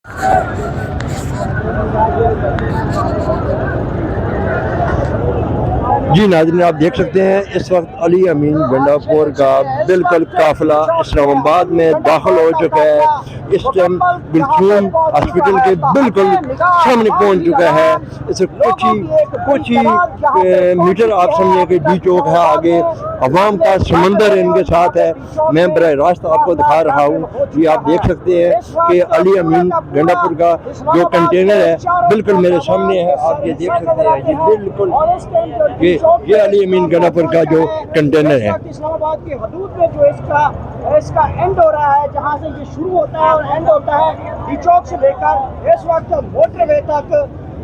जी नाज़रीन, आप देख सकते हैं इस वक्त अली अमीन गंडापुर का बिल्कुल काफिला इस्लामाबाद में दाखिल हो चुका है। इस टाइम बिल्कुल हॉस्पिटल के बिल्कुल सामने पहुंच चुका है। इसे कुछ ही मीटर आप समझे कि डी चौक है, आगे अवाम का समंदर इनके साथ है। मैं बराह रास्त आपको दिखा रहा हूँ। ये आप देख सकते हैं कि अली अमीन गंडापुर का जो कंटेनर है बिल्कुल मेरे सामने है। आप ये देख सकते हैं, ये बिल्कुल ये अली अमीन गंडापुर का जो कंटेनर है। इस्लामाबाद की हदूद में जो इसका एंड हो रहा है, जहाँ से ये शुरू होता है और एंड होता है डी चौक से लेकर इस वक्त मोटरवे तक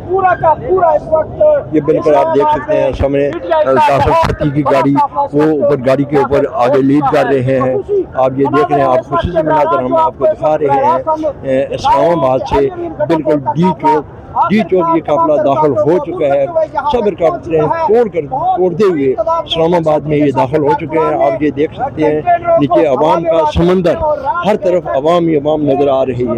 पूरा का पूरा इस वक्त ये बिल्कुल आप देख सकते हैं सामने छत्ती की गाड़ी, वो ऊपर गाड़ी के ऊपर आगे लीड कर रहे हैं। आप ये देख रहे हैं, आप खुशी से मनाकर हम आपको दिखा रहे हैं इस्लामाबाद से बिल्कुल डी चौक ये काफिला दाखिल हो चुका है। सब्र का तोड़ते हुए इस्लामाबाद में ये दाखिल हो चुके हैं। आप ये देख सकते हैं नीचे अवाम का समंदर, हर तरफ अवाम ही अवाम नजर आ रही है।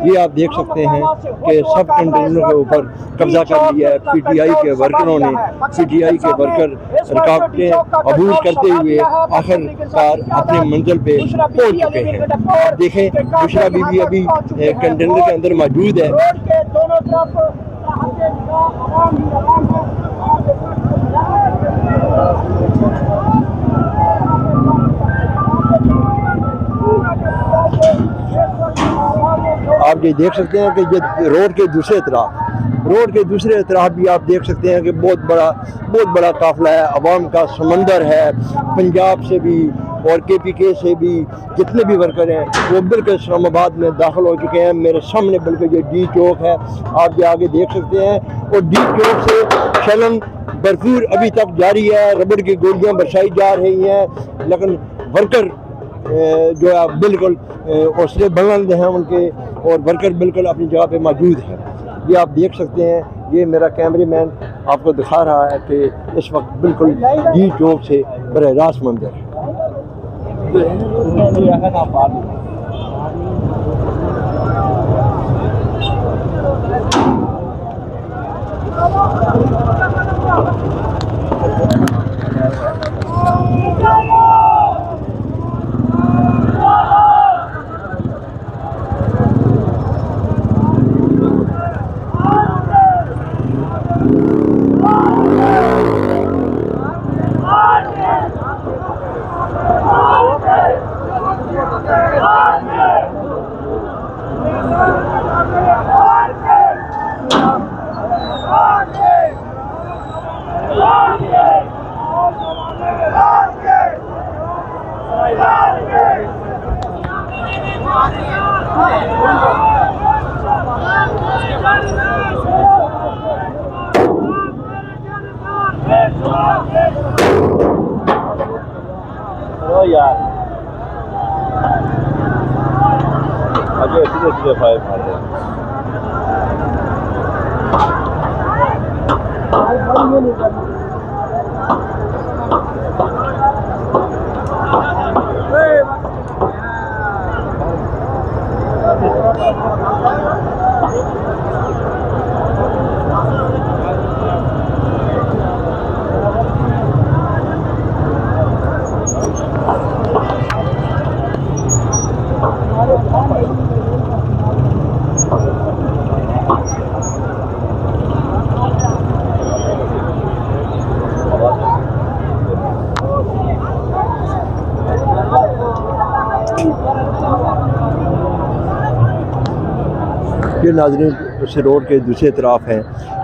ये आप देख सकते हैं कि सब कंटेनरों के ऊपर कब्जा कर लिया है पीटीआई के वर्करों ने। पीटीआई के वर्कर रुकावटें अबूर करते हुए आखिरकार अपने मंजिल पे पहुंच चुके हैं। आप देखें, बुशरा बीबी अभी कंटेनर के अंदर मौजूद है। आप ये देख सकते हैं कि ये रोड के दूसरे तरफ भी आप देख सकते हैं कि बहुत बड़ा काफिला है। अवाम का समंदर है। पंजाब से भी और KPK से भी जितने भी वर्कर हैं वो बिल्कुल इस्लामाबाद में दाखिल हो चुके हैं। मेरे सामने बिल्कुल ये डी चौक है, आप ये आगे देख सकते हैं। और डी चौक से शलन भरपूर अभी तक जारी है। रबड़ की गोलियां बरसाई जा रही हैं, लेकिन वर्कर जो है बिल्कुल हौसले बुलंद हैं उनके, और वर्कर बिल्कुल अपनी जगह पे मौजूद हैं। ये आप देख सकते हैं, ये मेरा कैमरामैन आपको दिखा रहा है कि इस वक्त बिल्कुल डी चौक से बराह रास्त मंजर है। यार आगे सीधे फाइव मार रहे हैं। ये नाज़रीन उस रोड के दूसरी तरफ है।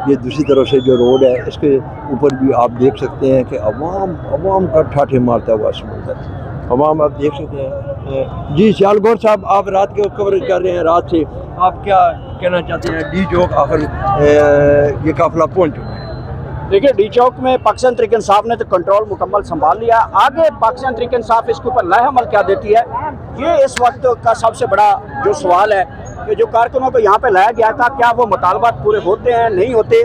ये दूसरी तरफ से जो रोड है इसके ऊपर भी आप देख सकते हैं कि अवाम का ठाठे मारता हुआ समंदर। अवाम आप देख सकते हैं। जी सियालकोट साहब, आप रात के कवरेज कर रहे हैं, रात से आप क्या कहना चाहते हैं? डी चौक आखिर ये काफिला पहुँच चुका है। देखिए, डी चौक में पाकिस्तान तहरीक इंसाफ ने तो कंट्रोल मुकम्मल संभाल लिया। आगे पाकिस्तान तहरीक इंसाफ इसके ऊपर लाहेअमल क्या देती है, ये इस वक्त का सबसे बड़ा जो सवाल है कि जो कारकुनों को यहाँ पे लाया गया था, क्या वो मुतालबात पूरे होते हैं, नहीं होते?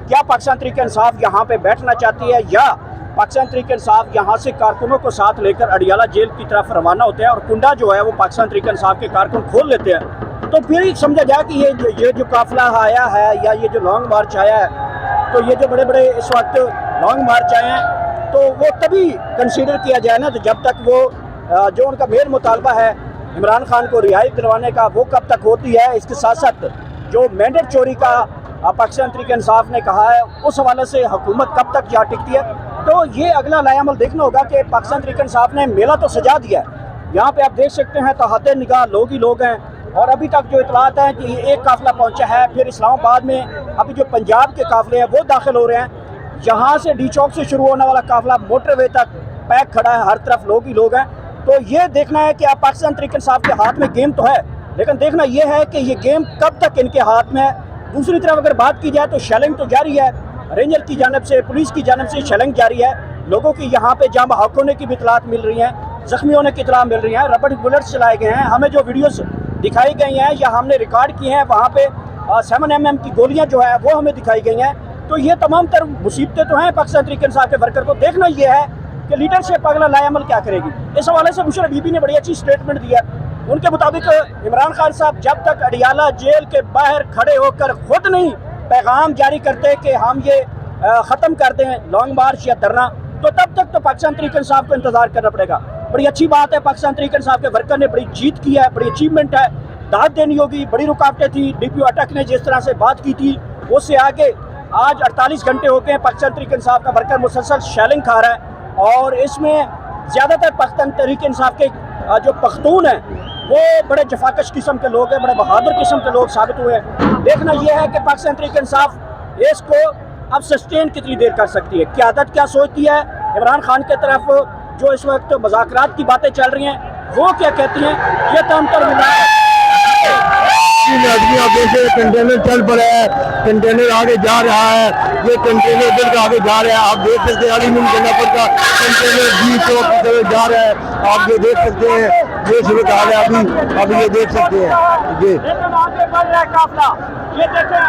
क्या पाकिस्तान तहरीक इंसाफ यहाँ पे बैठना चाहती है, या पाकिस्तान तहरीक इंसाफ यहाँ से कारकुनों को साथ लेकर अडियाला जेल की तरफ रवाना होते हैं और कुंडा जो है वो पाकिस्तान तहरीक इंसाफ के कारकुन खोल लेते हैं? तो फिर ही समझा जाए कि ये जो काफिला आया है या ये जो लॉन्ग मार्च आया है, तो ये जो बड़े बड़े इस वक्त लॉन्ग मार्च आए हैं, तो वो तभी कंसीडर किया जाए ना, तो जब तक वो जो उनका मेन मुतालबा है इमरान खान को रिहाई दिलवाने का, वो कब तक होती है। इसके साथ साथ जो मैंडेट चोरी का पाकिस्तान तहरीक इंसाफ ने कहा है, उस हवाले से हुकूमत कब तक जा टिकती है। तो ये अगला लाएअमल देखना होगा कि पाकिस्तान तहरीक इंसाफ ने मेला तो सजा दिया है, यहाँ पे आप देख सकते हैं तहत निगाह लोग ही लोग हैं, और अभी तक जो इतलात हैं कि एक काफिला पहुँचा है, फिर इस्लामाबाद में अभी जो पंजाब के काफिले हैं वो दाखिल हो रहे हैं। यहाँ से डी चौक से शुरू होने वाला काफिला मोटरवे तक पैक खड़ा है, हर तरफ लोग ही लोग हैं। तो ये देखना है कि आप पाकिस्तान तहरीक इंसाफ के हाथ में गेम तो है, लेकिन देखना ये है कि ये गेम कब तक इनके हाथ में है। दूसरी तरफ अगर बात की जाए तो शेलिंग तो जारी है, रेंजर की जानब से, पुलिस की जानब से शेलिंग जारी है। लोगों की यहाँ पे जाम हक होने की भी इतलात मिल रही हैं, जख्मी होने की इतला मिल रही है, रबड़ बुलेट्स चलाए गए हैं। हमें जो वीडियोस दिखाई गई हैं या हमने रिकॉर्ड की हैं, वहाँ पे 7mm की गोलियाँ जो है वो हमें दिखाई गई हैं। तो ये तमाम तर मुसीबतें तो हैं पाकिस्तान तहरीक इंसाफ के वर्कर को। देखना ये है कि लीडरशिप अगला लाएअमल क्या करेगी। इस हवाले से मुशर्रफ बीबी ने बड़ी अच्छी स्टेटमेंट दिया। उनके मुताबिक इमरान खान साहब जब तक अडियाला जेल के बाहर खड़े होकर खुद नहीं पैगाम जारी करते कि हम ये ख़त्म कर दें लॉन्ग मार्च या धरना, तो तब तक तो पाकिस्तान तहरीक इंसाफ को इंतज़ार करना पड़ेगा। बड़ी अच्छी बात है, पाकिस्तान तहरीक इंसाफ के वर्कर ने बड़ी जीत की है, बड़ी अचीवमेंट है, दाद देनी होगी। बड़ी रुकावटें थी, DPO अटक ने जिस तरह से बात की थी उससे आगे आज 48 घंटे हो गए हैं पाकिस्तान तहरीक इंसाफ का वर्कर मुसलसल शेलिंग खा रहा है, और इसमें ज़्यादातर पाकिस्तान तहरीक इंसाफ के जो पख्तून हैं वो बड़े जफाकश किस्म के लोग हैं, बड़े बहादुर किस्म के लोग साबित हुए हैं। देखना यह है कि पाकिस्तान तहरीक इंसाफ इसको अब सस्टेन कितनी देर कर सकती है, क़यादत क्या सोचती है, इमरान खान के तरफ जो इस वक्त मुज़ाकरात की बातें चल रही हैं वो क्या कहती हैं, ये तमाम तर कंटेनर चल पड़ा है, कंटेनर आगे जा रहा है, ये कंटेनर इधर का आगे जा रहा है। आप देख सकते हैं अलीमीन जन्नापुर का कंटेनर डी चौक की तरफ जा रहा है, आप ये देख सकते हैं, ये सूरत हाल है अभी ये देख सकते हैं। ये आगे बढ़ रहा है काफिला, ये देखें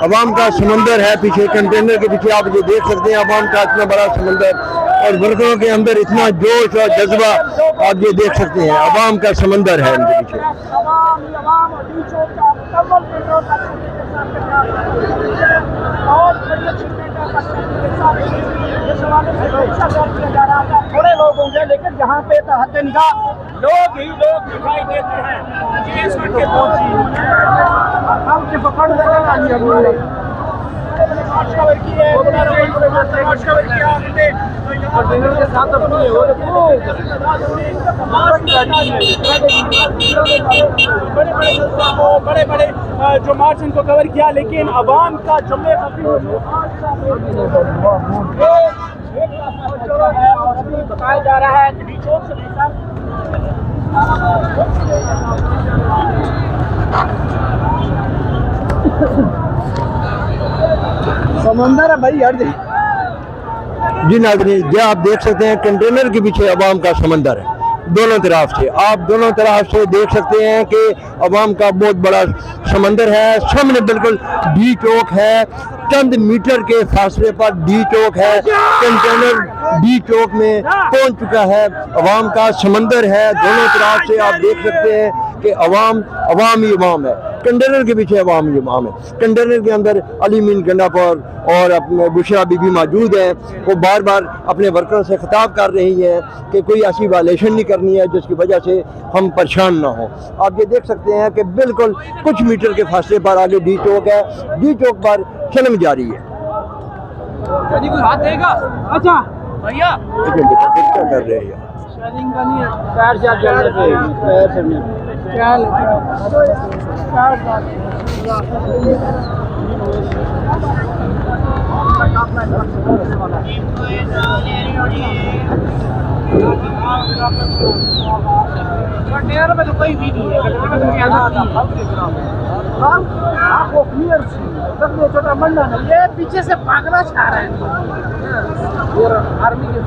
अवाम का समंदर है पीछे, कंटेनर के पीछे आप ये देख सकते हैं अवाम का इतना बड़ा समंदर, और वर्करों के अंदर इतना जोश और जज्बा आप ये देख सकते हैं, अवाम का समंदर है इनके पीछे। थोड़े लोग होंगे लेकिन यहाँ पे तहत निगाह लोग ही लोग दिखाई देते हैं। बड़े बड़े जो मार्च इनको कवर किया, लेकिन अवाम का जुम्मे और अभी बताया जा रहा है कि चौक से समंदर है भाई यार। जी नाज़रीन, ये आप देख सकते हैं कंटेनर के पीछे अवाम का समंदर है, दोनों तरफ से आप दोनों तरफ से देख सकते हैं कि अवाम का बहुत बड़ा समंदर है। सामने बिल्कुल डी चौक है, चंद मीटर के फासले पर डी चौक है, कंटेनर डी चौक में पहुंच चुका है, अवाम का समंदर है। दोनों तरफ से आप देख सकते हैं कि अवाम ही अवाम है, कंटेनर के पीछे अवाम ही अवाम है। कंटेनर के अंदर अलीमीन गंडापुर और अपने बुशरा बीबी मौजूद हैं, वो बार बार अपने वर्करों से खिताब कर रही हैं कि कोई ऐसी वायलेशन नहीं करनी है जिसकी वजह से हम परेशान ना हो। आप ये देख सकते हैं कि बिल्कुल कुछ मीटर के फासले पर आगे डी चौक है, डी चौक पर फिल्म जारी है। कोई हाथ देगा? अच्छा भैया क्या कर रहे हैं पैर से कंटेनर में तो कोई भी नहीं है, छोटा मंडा नहीं, ये पीछे से भागना चाह रहे हैं और आर्मी के